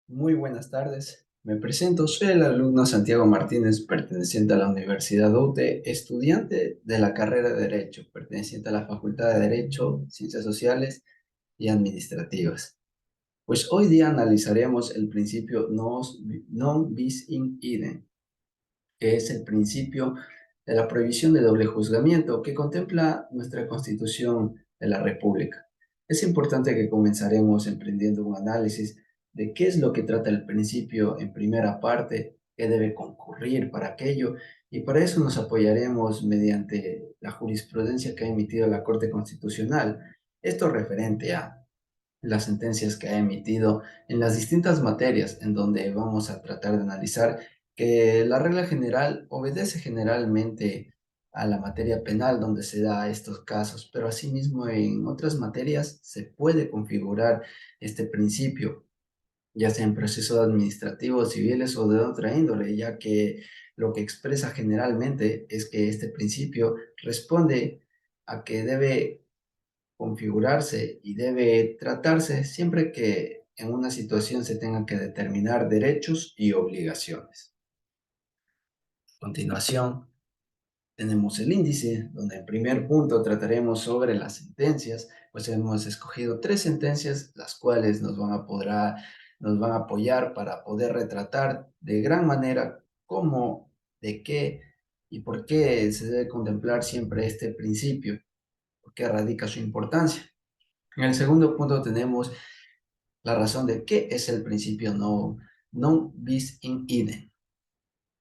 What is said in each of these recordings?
Muy buenas tardes. Me presento, soy el alumno Santiago Martínez, perteneciente a la Universidad UTE, estudiante de la carrera de Derecho, perteneciente a la Facultad de Derecho, Ciencias Sociales y Administrativas. Pues hoy día analizaremos el principio non bis in idem, que es el principio de la prohibición de doble juzgamiento que contempla nuestra Constitución de la República. Es importante que comenzaremos emprendiendo un análisis de qué es lo que trata el principio en primera parte, qué debe concurrir para aquello, y para eso nos apoyaremos mediante la jurisprudencia que ha emitido la Corte Constitucional. Esto referente a las sentencias que ha emitido en las distintas materias en donde vamos a tratar de analizar que la regla general obedece generalmente a la materia penal donde se da estos casos, pero asimismo en otras materias se puede configurar este principio, ya sea en procesos administrativos, civiles o de otra índole, ya que lo que expresa generalmente es que este principio responde a que debe configurarse y debe tratarse siempre que en una situación se tengan que determinar derechos y obligaciones. A continuación, tenemos el índice, donde en primer punto trataremos sobre las sentencias, pues hemos escogido tres sentencias, las cuales nos van a apoyar para poder retratar de gran manera cómo, de qué y por qué se debe contemplar siempre este principio, por qué radica su importancia. En el segundo punto tenemos la razón de qué es el principio non bis in idem.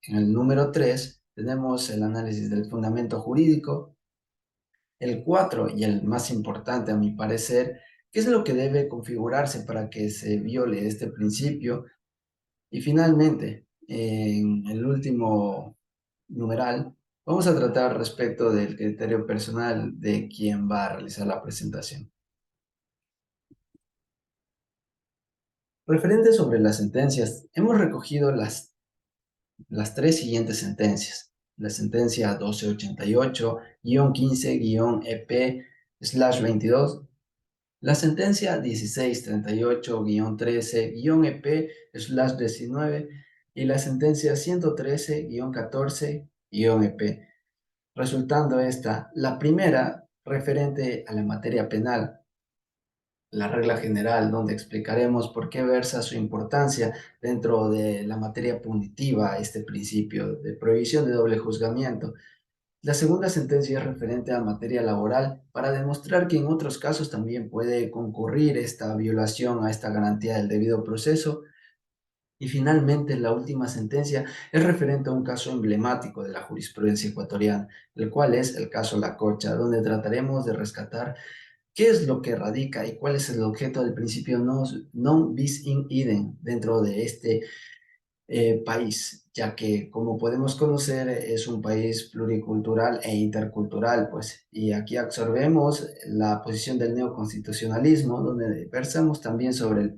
En el número 3 tenemos el análisis del fundamento jurídico. El 4 y el más importante a mi parecer, qué es lo que debe configurarse para que se viole este principio. Y finalmente, en el último numeral, vamos a tratar respecto del criterio personal de quien va a realizar la presentación. Referente sobre las sentencias, hemos recogido las tres siguientes sentencias. La sentencia 1288-15-EP/22, la sentencia 1638-13-EP/19 y la sentencia 113-14-EP, resultando esta la primera referente a la materia penal, la regla general, donde explicaremos por qué versa su importancia dentro de la materia punitiva, este principio de prohibición de doble juzgamiento. La segunda sentencia es referente a materia laboral para demostrar que en otros casos también puede concurrir esta violación a esta garantía del debido proceso. Y finalmente, la última sentencia es referente a un caso emblemático de la jurisprudencia ecuatoriana, el cual es el caso La Cocha, donde trataremos de rescatar qué es lo que radica y cuál es el objeto del principio non bis in idem dentro de este país, ya que como podemos conocer es un país pluricultural e intercultural, pues, y aquí absorbemos la posición del neoconstitucionalismo, donde versamos también sobre el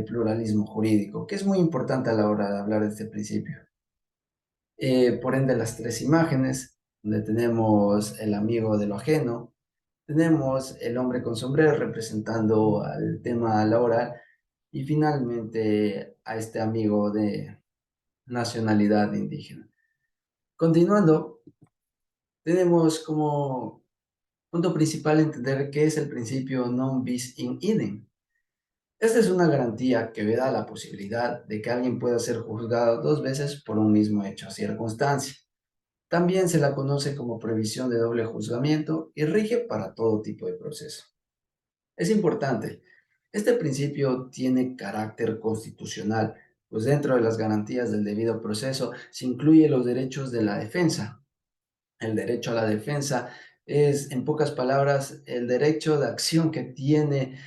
pluralismo jurídico, que es muy importante a la hora de hablar de este principio. Por ende, las tres imágenes, donde tenemos el amigo de lo ajeno, tenemos el hombre con sombrero representando al tema laboral y finalmente a este amigo de nacionalidad indígena. Continuando, tenemos como punto principal entender qué es el principio non bis in idem. Esta es una garantía que da la posibilidad de que alguien pueda ser juzgado dos veces por un mismo hecho o circunstancia. También se la conoce como prohibición de doble juzgamiento y rige para todo tipo de proceso. Es importante, este principio tiene carácter constitucional, pues dentro de las garantías del debido proceso se incluyen los derechos de la defensa. El derecho a la defensa es, en pocas palabras, el derecho de acción que tiene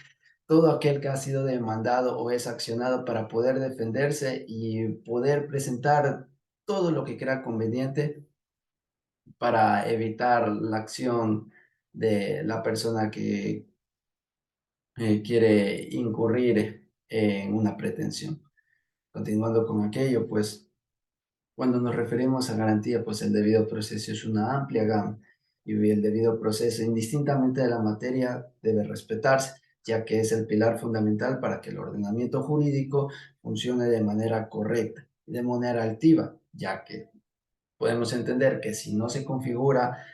todo aquel que ha sido demandado o es accionado para poder defenderse y poder presentar todo lo que crea conveniente para evitar la acción de la persona que quiere incurrir en una pretensión. Continuando con aquello, pues cuando nos referimos a garantía, pues el debido proceso es una amplia gama y el debido proceso, indistintamente de la materia, debe respetarse. ya que es el pilar fundamental para que el ordenamiento jurídico funcione de manera correcta y de manera altiva, ya que podemos entender que si no se configura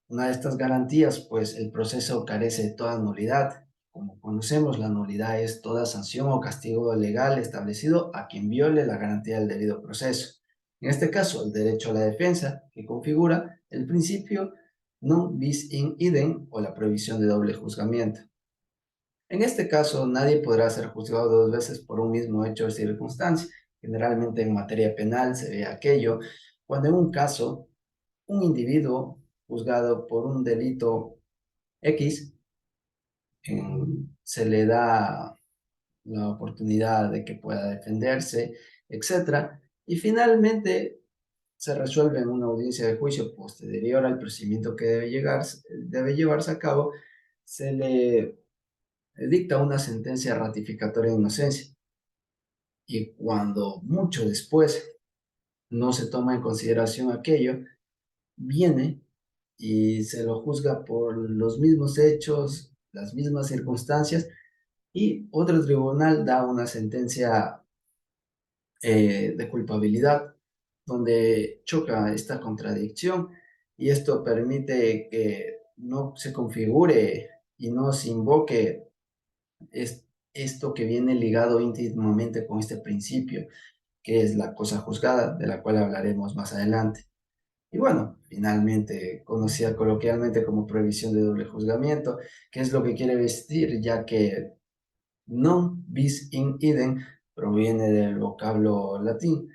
una de estas garantías, pues el proceso carece de toda nulidad. Como conocemos, la nulidad es toda sanción o castigo legal establecido a quien viole la garantía del debido proceso. En este caso, el derecho a la defensa, que configura el principio non bis in idem o la prohibición de doble juzgamiento. En este caso, nadie podrá ser juzgado dos veces por un mismo hecho o circunstancia. Generalmente en materia penal se ve aquello cuando en un caso un individuo juzgado por un delito X se le da la oportunidad de que pueda defenderse, etcétera, y finalmente se resuelve en una audiencia de juicio posterior al procedimiento que debe llevarse a cabo, se le dicta una sentencia ratificatoria de inocencia. Y cuando mucho después no se toma en consideración aquello, viene y se lo juzga por los mismos hechos, las mismas circunstancias, y otro tribunal da una sentencia de culpabilidad, donde choca esta contradicción y esto permite que no se configure y no se invoque es, esto que viene ligado íntimamente con este principio, que es la cosa juzgada, de la cual hablaremos más adelante. Y bueno, finalmente, conocida coloquialmente como prohibición de doble juzgamiento, que es lo que quiere decir, ya que non bis in idem proviene del vocablo latín,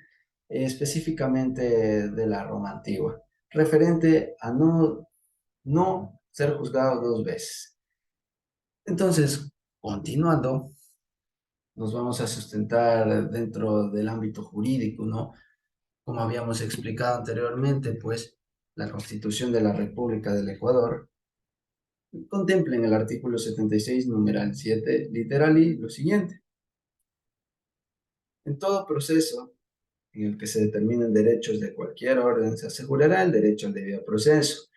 específicamente de la Roma antigua, referente a no ser juzgado dos veces. Entonces, continuando, nos vamos a sustentar dentro del ámbito jurídico, ¿no? Como habíamos explicado anteriormente, pues la Constitución de la República del Ecuador contempla en el artículo 76, numeral 7, literal y lo siguiente. En todo proceso en el que se determinen derechos de cualquier orden, se asegurará el derecho al debido proceso,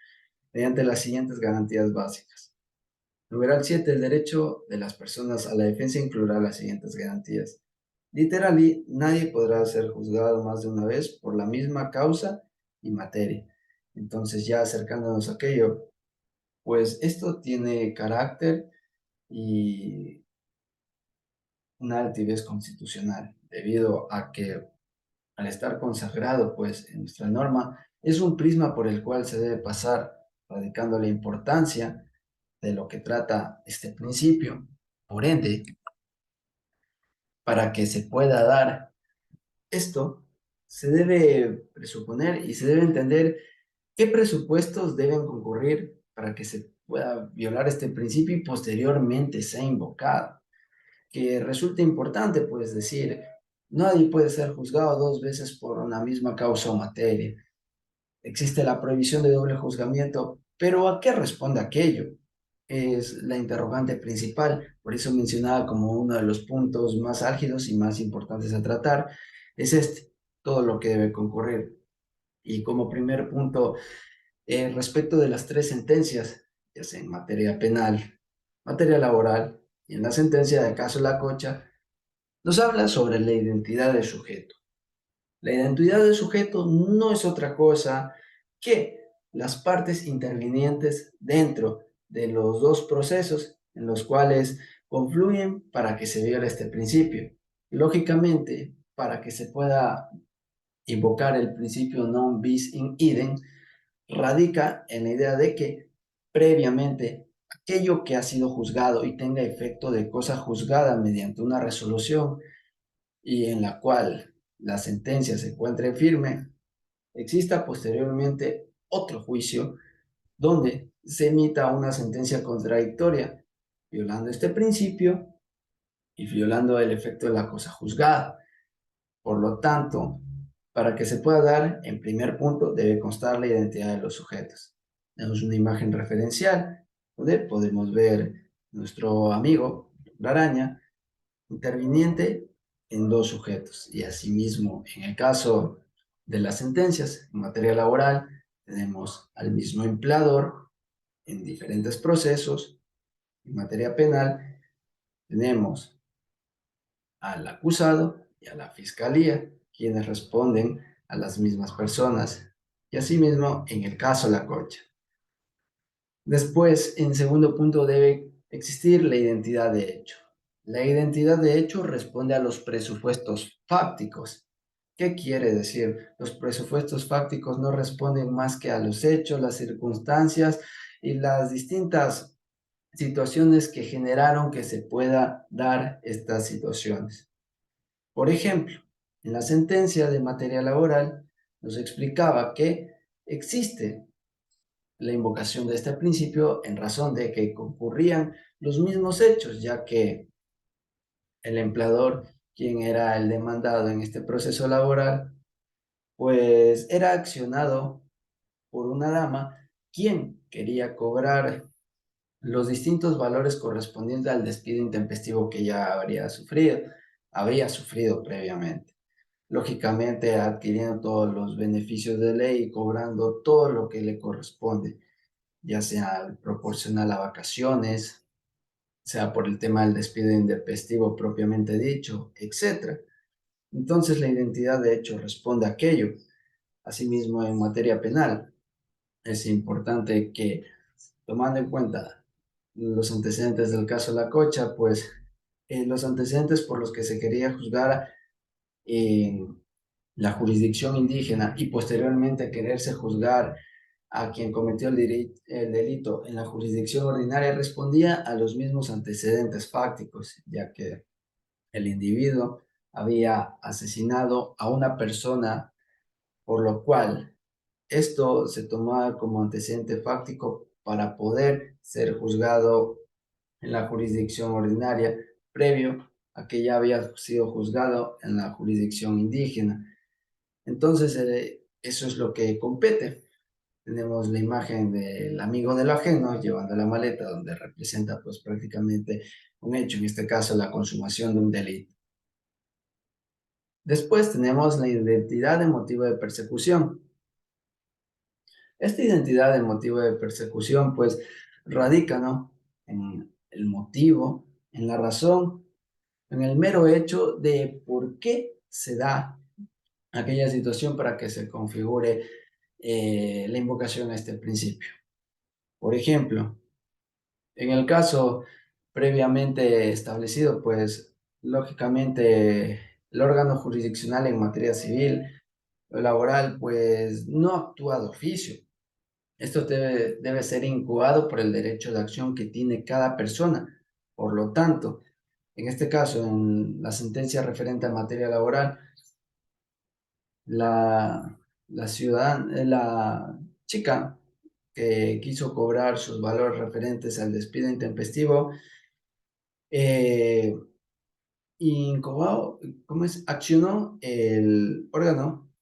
mediante las siguientes garantías básicas. Numeral 7. El derecho de las personas a la defensa incluirá las siguientes garantías. Literally, nadie podrá ser juzgado más de una vez por la misma causa y materia. Entonces, ya acercándonos a aquello, pues esto tiene carácter y una altivez constitucional, debido a que al estar consagrado pues en nuestra norma, es un prisma por el cual se debe pasar, radicando la importancia de lo que trata este principio. Por ende, para que se pueda dar esto, se debe presuponer y se debe entender qué presupuestos deben concurrir para que se pueda violar este principio y posteriormente sea invocado. Que resulta importante, pues decir, nadie puede ser juzgado dos veces por una misma causa o materia. Existe la prohibición de doble juzgamiento, pero ¿a qué responde aquello? Es la interrogante principal, por eso mencionaba como uno de los puntos más álgidos y más importantes a tratar, es este, todo lo que debe concurrir. Y como primer punto, respecto de las tres sentencias, ya sea en materia penal, materia laboral y en la sentencia de caso La Cocha, nos habla sobre la identidad del sujeto. La identidad del sujeto no es otra cosa que las partes intervinientes dentro de los dos procesos en los cuales confluyen para que se viole este principio. Lógicamente, para que se pueda invocar el principio non bis in idem, radica en la idea de que previamente aquello que ha sido juzgado y tenga efecto de cosa juzgada mediante una resolución y en la cual la sentencia se encuentre firme, exista posteriormente otro juicio donde se emita una sentencia contradictoria, violando este principio y violando el efecto de la cosa juzgada. Por lo tanto, para que se pueda dar, en primer punto, debe constar la identidad de los sujetos. Tenemos una imagen referencial donde podemos ver nuestro amigo, la araña, interviniente en dos sujetos. Y asimismo, en el caso de las sentencias en materia laboral, tenemos al mismo empleador en diferentes procesos. En materia penal, Tenemos al acusado y a la fiscalía, quienes responden a las mismas personas, y asimismo en el caso La Cocha. Después, en segundo punto, debe existir la identidad de hecho. La identidad de hecho responde a los presupuestos fácticos. ¿Qué quiere decir? Los presupuestos fácticos no responden más que a los hechos, las circunstancias y las distintas situaciones que generaron que se pueda dar estas situaciones. Por ejemplo, en la sentencia de materia laboral nos explicaba que existe la invocación de este principio en razón de que concurrían los mismos hechos, ya que el empleador, quien era el demandado en este proceso laboral, pues era accionado por una dama quien quería cobrar los distintos valores correspondientes al despido intempestivo que ya había sufrido previamente. Lógicamente adquiriendo todos los beneficios de ley y cobrando todo lo que le corresponde, ya sea proporcional a vacaciones, sea por el tema del despido intempestivo propiamente dicho, etcétera. Entonces la identidad de hecho responde a aquello. Asimismo, en materia penal, es importante que, tomando en cuenta los antecedentes del caso La Cocha, pues los antecedentes por los que se quería juzgar en la jurisdicción indígena y posteriormente quererse juzgar a quien cometió el delito en la jurisdicción ordinaria respondía a los mismos antecedentes fácticos, ya que el individuo había asesinado a una persona, por lo cual esto se tomaba como antecedente fáctico para poder ser juzgado en la jurisdicción ordinaria, previo a que ya había sido juzgado en la jurisdicción indígena. Entonces, eso es lo que compete. Tenemos la imagen del amigo de lo ajeno llevando la maleta, donde representa pues prácticamente un hecho, en este caso la consumación de un delito. Después tenemos la identidad de motivo de persecución. Esta identidad de motivo de persecución pues radica, ¿no?, en el motivo, en la razón, en el mero hecho de por qué se da aquella situación para que se configure la invocación a este principio. Por ejemplo, en el caso previamente establecido, pues lógicamente el órgano jurisdiccional en materia civil o laboral, pues no actúa de oficio. Esto debe ser incubado por el derecho de acción que tiene cada persona. Por lo tanto, en este caso, en la sentencia referente a materia laboral, la ciudadana, la chica que quiso cobrar sus valores referentes al despido intempestivo, eh, incubó, ¿cómo es? Accionó el órgano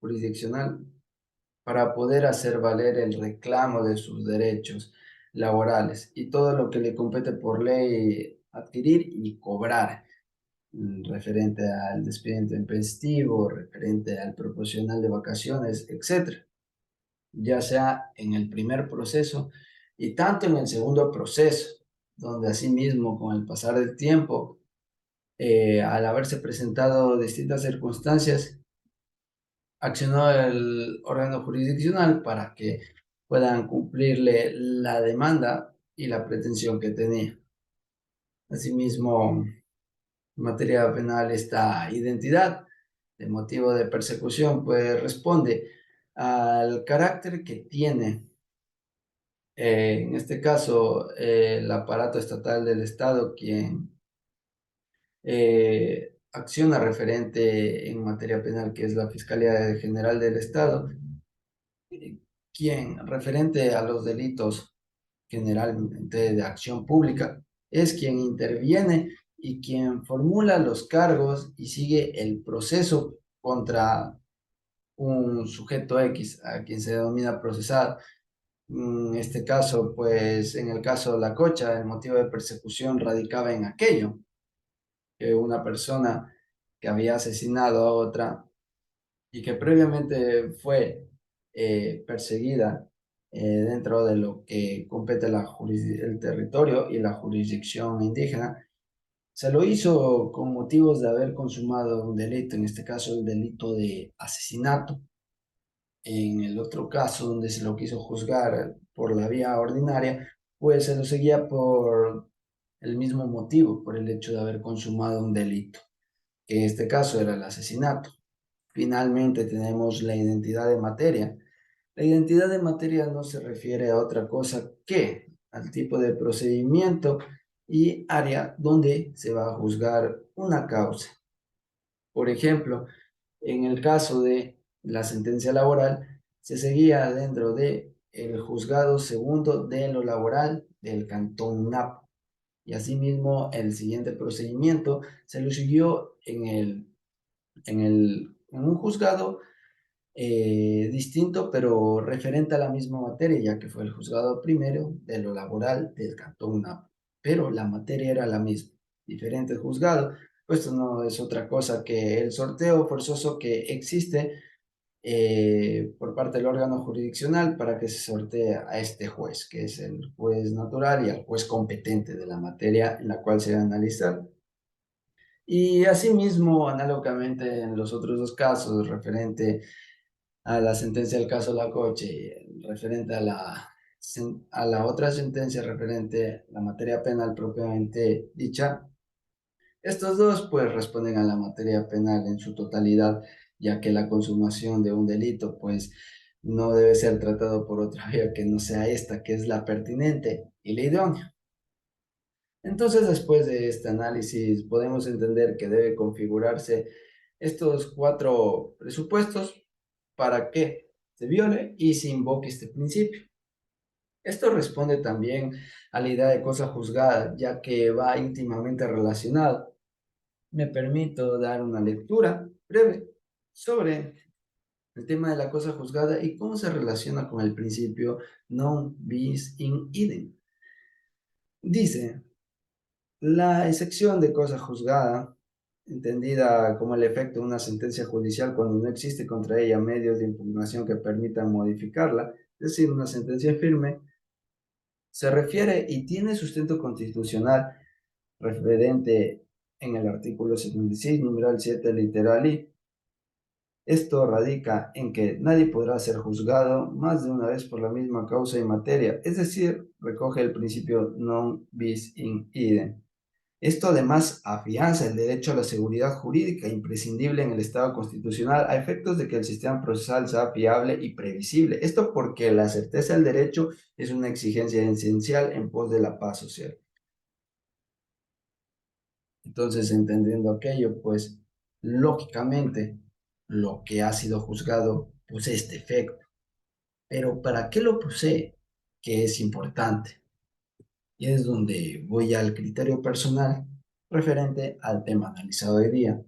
jurisdiccional para poder hacer valer el reclamo de sus derechos laborales y todo lo que le compete por ley adquirir y cobrar, referente al despido intempestivo, referente al proporcional de vacaciones, etcétera, ya sea en el primer proceso y tanto en el segundo proceso, donde asimismo con el pasar del tiempo, al haberse presentado distintas circunstancias, accionó el órgano jurisdiccional para que puedan cumplirle la demanda y la pretensión que tenía. Asimismo, en materia penal, esta identidad de motivo de persecución pues responde al carácter que tiene, en este caso, el aparato estatal del Estado, quien acciona referente en materia penal, que es la Fiscalía General del Estado, quien, referente a los delitos generalmente de acción pública, es quien interviene y quien formula los cargos y sigue el proceso contra un sujeto X, a quien se denomina procesado. En este caso, pues en el caso de La Cocha, el motivo de persecución radicaba en aquello, que una persona que había asesinado a otra y que previamente fue perseguida dentro de lo que compete el territorio y la jurisdicción indígena, Se lo hizo con motivos de haber consumado un delito, en este caso el delito de asesinato. En el otro caso, donde se lo quiso juzgar por la vía ordinaria, pues se lo seguía por el mismo motivo, por el hecho de haber consumado un delito, que en este caso era el asesinato. Finalmente tenemos la identidad de materia. La identidad de materia no se refiere a otra cosa que al tipo de procedimiento y área donde se va a juzgar una causa. Por ejemplo, en el caso de la sentencia laboral, se seguía dentro de el juzgado segundo de lo laboral del Cantón Napo. Y asimismo, el siguiente procedimiento se lo siguió en un juzgado distinto, pero referente a la misma materia, ya que fue el juzgado primero de lo laboral del Cantón Napo. Pero la materia era la misma, diferente juzgado. Pues esto no es otra cosa que el sorteo forzoso que existe por parte del órgano jurisdiccional para que se sortee a este juez, que es el juez natural y al juez competente de la materia en la cual se va a analizar. Y asimismo, análogamente en los otros dos casos, referente a la sentencia del caso Lacoche, referente a la otra sentencia referente a la materia penal propiamente dicha, estos dos pues responden a la materia penal en su totalidad, ya que la consumación de un delito pues no debe ser tratado por otra vía que no sea esta, que es la pertinente y la idónea. Entonces, después de este análisis, podemos entender que debe configurarse estos cuatro presupuestos para que se viole y se invoque este principio. Esto responde también a la idea de cosa juzgada, ya que va íntimamente relacionado. Me permito dar una lectura breve sobre el tema de la cosa juzgada y cómo se relaciona con el principio non bis in idem. Dice, la excepción de cosa juzgada, entendida como el efecto de una sentencia judicial cuando no existe contra ella medios de impugnación que permitan modificarla, es decir, una sentencia firme, se refiere y tiene sustento constitucional referente en el artículo 76, numeral 7, literal I. Esto radica en que nadie podrá ser juzgado más de una vez por la misma causa y materia, es decir, recoge el principio non bis in idem. Esto además afianza el derecho a la seguridad jurídica imprescindible en el Estado constitucional a efectos de que el sistema procesal sea fiable y previsible. Esto porque la certeza del derecho es una exigencia esencial en pos de la paz social. Entonces, entendiendo aquello, pues lógicamente lo que ha sido juzgado posee este efecto. Pero ¿para qué lo posee? Que es importante. Y es donde voy al criterio personal referente al tema analizado hoy día.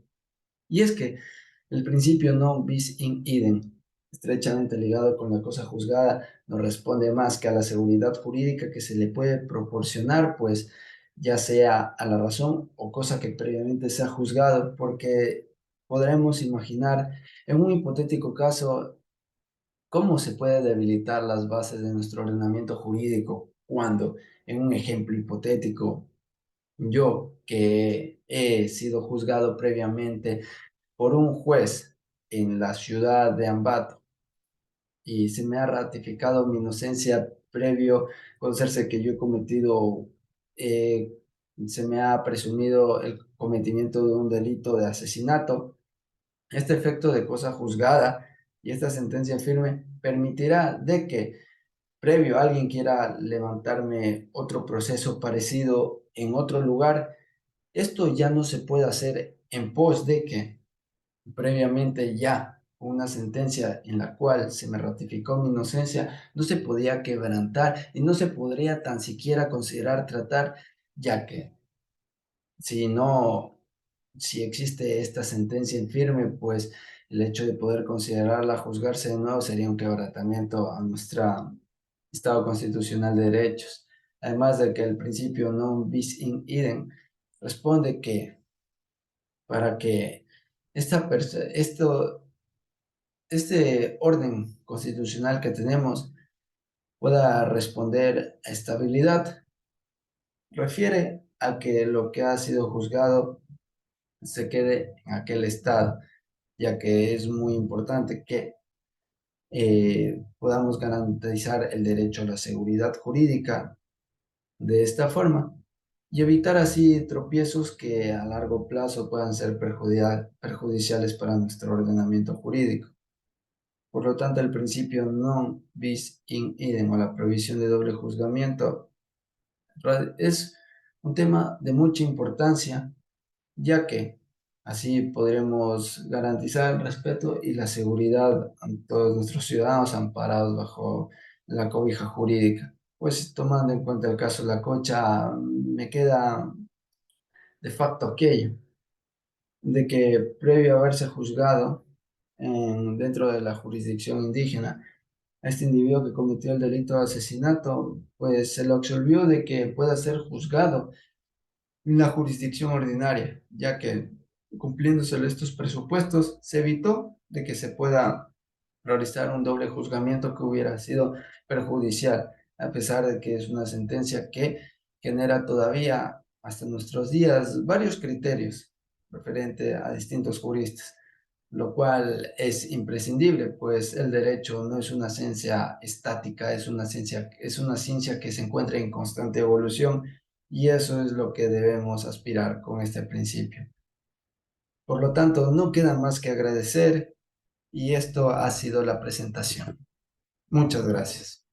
Y es que el principio non bis in idem, estrechamente ligado con la cosa juzgada, no responde más que a la seguridad jurídica que se le puede proporcionar, pues ya sea a la razón o cosa que previamente se ha juzgado, porque podremos imaginar en un hipotético caso cómo se puede debilitar las bases de nuestro ordenamiento jurídico cuando, en un ejemplo hipotético, yo que he sido juzgado previamente por un juez en la ciudad de Ambato y se me ha ratificado mi inocencia previo conocerse que yo he cometido, eh, se me ha presumido el cometimiento de un delito de asesinato. Este efecto de cosa juzgada y esta sentencia firme permitirá de que previo alguien quiera levantarme otro proceso parecido en otro lugar, esto ya no se puede hacer en pos de que previamente ya una sentencia en la cual se me ratificó mi inocencia, no se podía quebrantar y no se podría tan siquiera considerar tratar, ya que si no, si existe esta sentencia en firme, pues el hecho de poder considerarla, juzgarse de nuevo, sería un quebrantamiento a nuestro Estado constitucional de derechos. Además de que el principio non bis in idem responde que para que este orden constitucional que tenemos pueda responder a estabilidad, refiere a que lo que ha sido juzgado se quede en aquel estado, ya que es muy importante que podamos garantizar el derecho a la seguridad jurídica de esta forma y evitar así tropiezos que a largo plazo puedan ser perjudiciales para nuestro ordenamiento jurídico. Por lo tanto, el principio non bis in idem o la prohibición de doble juzgamiento es un tema de mucha importancia, ya que así podremos garantizar el respeto y la seguridad a todos nuestros ciudadanos amparados bajo la cobija jurídica. Pues tomando en cuenta el caso de la Cocha, me queda de facto aquello, de que previo a haberse juzgado dentro de la jurisdicción indígena, a este individuo que cometió el delito de asesinato, pues se le absolvió de que pueda ser juzgado en la jurisdicción ordinaria, ya que cumpliéndose estos presupuestos, se evitó de que se pueda realizar un doble juzgamiento que hubiera sido perjudicial, a pesar de que es una sentencia que genera todavía hasta nuestros días varios criterios referente a distintos juristas, lo cual es imprescindible, pues el derecho no es una ciencia estática, es una ciencia que se encuentra en constante evolución y eso es lo que debemos aspirar con este principio. Por lo tanto, no queda más que agradecer y esto ha sido la presentación. Muchas gracias.